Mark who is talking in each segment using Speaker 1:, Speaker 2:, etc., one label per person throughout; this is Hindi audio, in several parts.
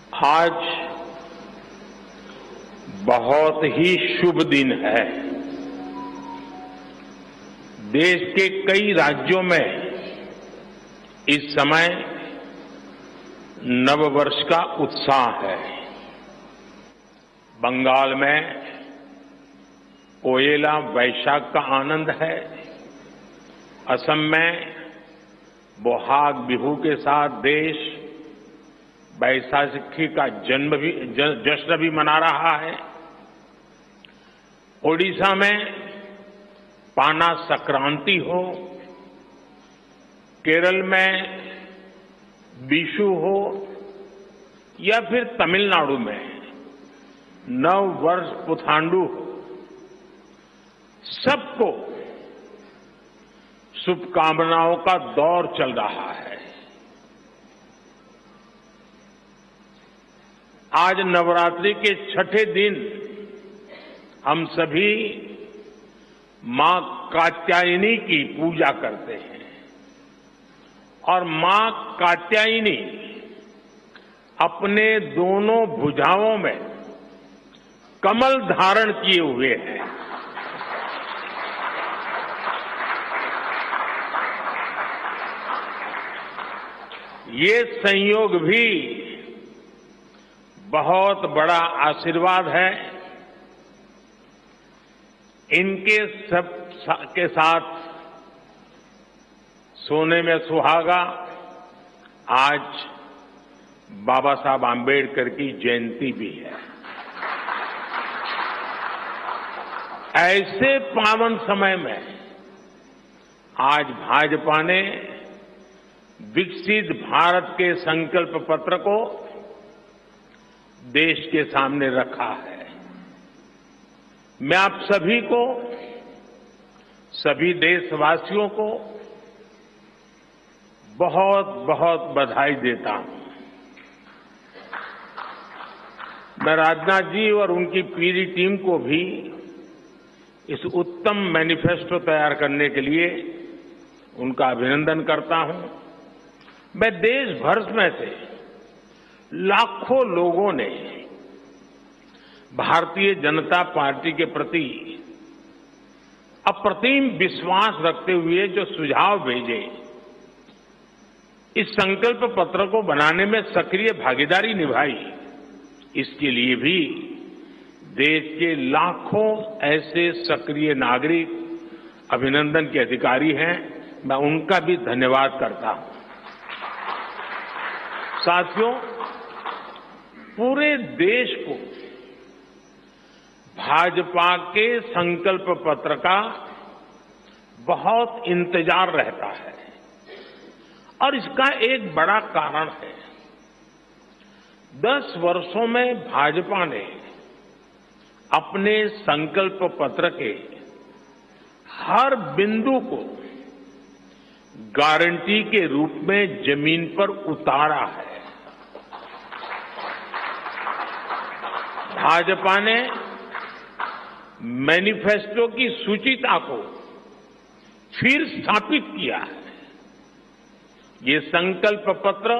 Speaker 1: आज बहुत ही शुभ दिन है। देश के कई राज्यों में इस समय नववर्ष का उत्साह है। बंगाल में पोयला वैशाख का आनंद है। असम में बोहाग बिहू के साथ देश बैसाखी का जश्न भी मना रहा है। ओडिशा में पाना संक्रांति हो, केरल में विशु हो या फिर तमिलनाडु में नव वर्ष पुथांडु हो, सबको शुभकामनाओं का दौर चल रहा है। आज नवरात्रि के छठे दिन हम सभी मां कात्यायनी की पूजा करते हैं और मां कात्यायनी अपने दोनों भुजाओं में कमल धारण किए हुए हैं। ये संयोग भी बहुत बड़ा आशीर्वाद है। इनके सब के साथ सोने में सुहागा आज बाबा साहब आंबेडकर की जयंती भी है। ऐसे पावन समय में आज भाजपा ने विकसित भारत के संकल्प पत्र को देश के सामने रखा है। मैं आप सभी को, सभी देशवासियों को बहुत बहुत बधाई देता हूं। मैं राजनाथ जी और उनकी पूरी टीम को भी इस उत्तम मैनिफेस्टो तैयार करने के लिए उनका अभिनंदन करता हूं। मैं देश भर में से लाखों लोगों ने भारतीय जनता पार्टी के प्रति अप्रतिम विश्वास रखते हुए जो सुझाव भेजे, इस संकल्प पत्र को बनाने में सक्रिय भागीदारी निभाई, इसके लिए भी देश के लाखों ऐसे सक्रिय नागरिक अभिनंदन के अधिकारी हैं। मैं उनका भी धन्यवाद करता हूं। साथियों, पूरे देश को भाजपा के संकल्प पत्र का बहुत इंतजार रहता है और इसका एक बड़ा कारण है। 10 वर्षों में भाजपा ने अपने संकल्प पत्र के हर बिंदु को गारंटी के रूप में जमीन पर उतारा है। भाजपा ने मैनिफेस्टो की सूचिता को फिर स्थापित किया है। ये संकल्प पत्र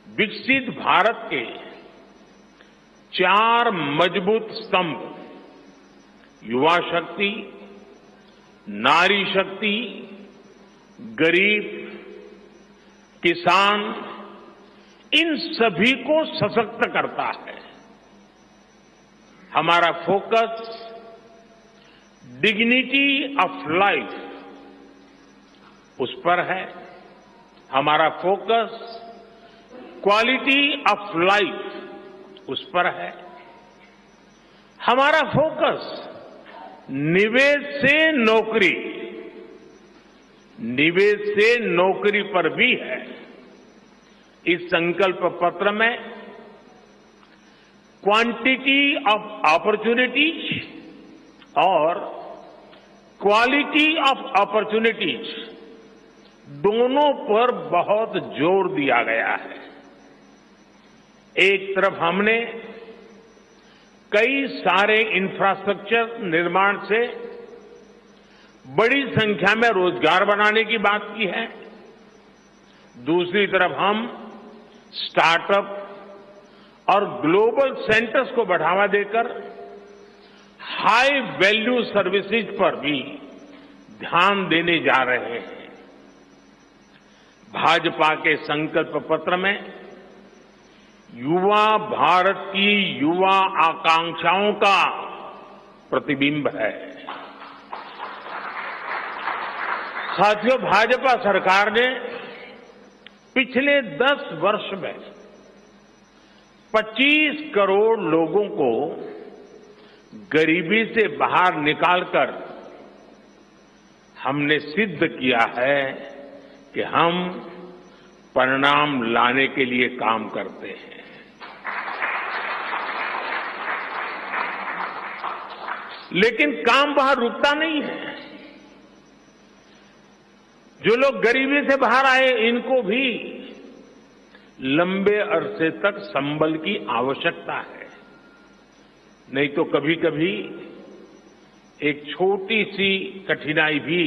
Speaker 1: विकसित भारत के 4 मजबूत स्तंभ, युवा शक्ति, नारी शक्ति, गरीब, किसान, इन सभी को सशक्त करता है। हमारा फोकस डिग्निटी ऑफ लाइफ उस पर है। हमारा फोकस क्वालिटी ऑफ लाइफ उस पर है। हमारा फोकस निवेश से नौकरी, निवेश से नौकरी पर भी है। इस संकल्प पत्र में क्वांटिटी ऑफ अपॉर्चुनिटीज और क्वालिटी ऑफ अपॉर्चुनिटीज दोनों पर बहुत जोर दिया गया है। एक तरफ हमने कई सारे इंफ्रास्ट्रक्चर निर्माण से बड़ी संख्या में रोजगार बनाने की बात की है। दूसरी तरफ हम स्टार्टअप, और ग्लोबल सेंटर्स को बढ़ावा देकर हाई वैल्यू सर्विसेज पर भी ध्यान देने जा रहे हैं। भाजपा के संकल्प पत्र में युवा भारत की युवा आकांक्षाओं का प्रतिबिंब है। साथियों, भाजपा सरकार ने पिछले 10 वर्ष में 25 करोड़ लोगों को गरीबी से बाहर निकालकर हमने सिद्ध किया है कि हम परिणाम लाने के लिए काम करते हैं। लेकिन काम वहां रुकता नहीं है। जो लोग गरीबी से बाहर आए, इनको भी लंबे अरसे तक संबल की आवश्यकता है। नहीं तो कभी कभी एक छोटी सी कठिनाई भी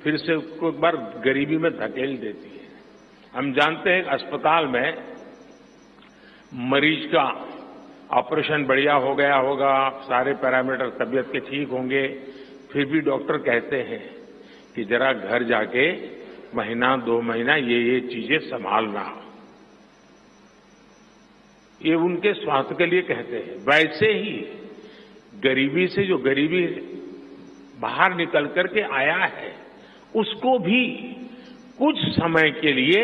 Speaker 1: फिर से उसको एक बार गरीबी में धकेल देती है। हम जानते हैं अस्पताल में मरीज का ऑपरेशन बढ़िया हो गया होगा, सारे पैरामीटर तबीयत के ठीक होंगे, फिर भी डॉक्टर कहते हैं कि जरा घर जाके महीना 2 महीना ये चीजें संभालना। ये उनके स्वास्थ्य के लिए कहते हैं। वैसे ही गरीबी से जो गरीबी बाहर निकल करके आया है, उसको भी कुछ समय के लिए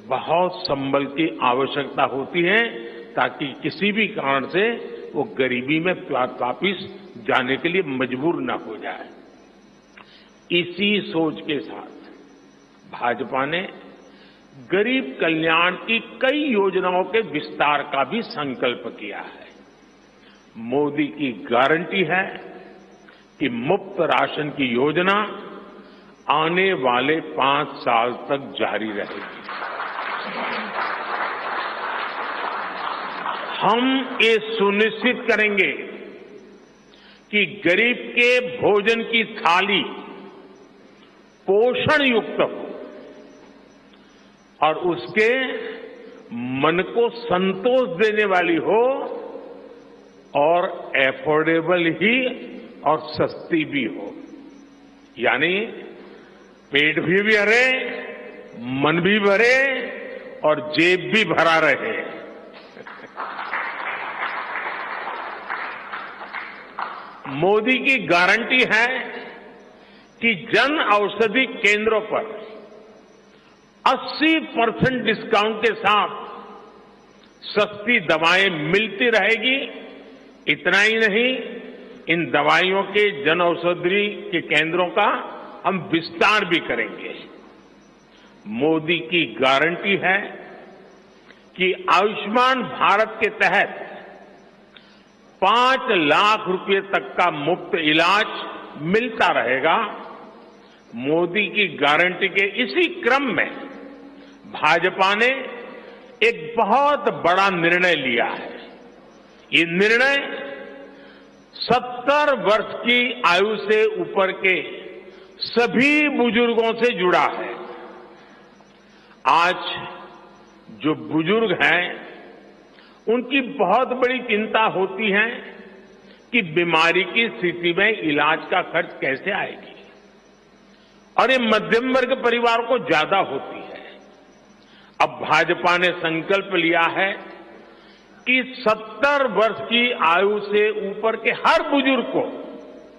Speaker 1: बहुत संबल की आवश्यकता होती है, ताकि किसी भी कारण से वो गरीबी में वापिस जाने के लिए मजबूर न हो जाए। इसी सोच के साथ भाजपा ने गरीब कल्याण की कई योजनाओं के विस्तार का भी संकल्प किया है। मोदी की गारंटी है कि मुफ्त राशन की योजना आने वाले 5 साल तक जारी रहेगी। हम ये सुनिश्चित करेंगे कि गरीब के भोजन की थाली पोषण युक्त हो और उसके मन को संतोष देने वाली हो, और एफोर्डेबल ही और सस्ती भी हो। यानी पेट भी भरे, मन भी भरे और जेब भी भरा रहे। मोदी की गारंटी है कि जन औषधि केंद्रों पर 80% डिस्काउंट के साथ सस्ती दवाएं मिलती रहेगी। इतना ही नहीं, इन दवाइयों के जन औषधि के केंद्रों का हम विस्तार भी करेंगे। मोदी की गारंटी है कि आयुष्मान भारत के तहत 5 लाख रुपए तक का मुफ्त इलाज मिलता रहेगा। मोदी की गारंटी के इसी क्रम में भाजपा ने एक बहुत बड़ा निर्णय लिया है। ये निर्णय 70 वर्ष की आयु से ऊपर के सभी बुजुर्गों से जुड़ा है। आज जो बुजुर्ग हैं, उनकी बहुत बड़ी चिंता होती है कि बीमारी की स्थिति में इलाज का खर्च कैसे आएगी, और ये मध्यम वर्ग परिवार को ज्यादा होती है। अब भाजपा ने संकल्प लिया है कि 70 वर्ष की आयु से ऊपर के हर बुजुर्ग को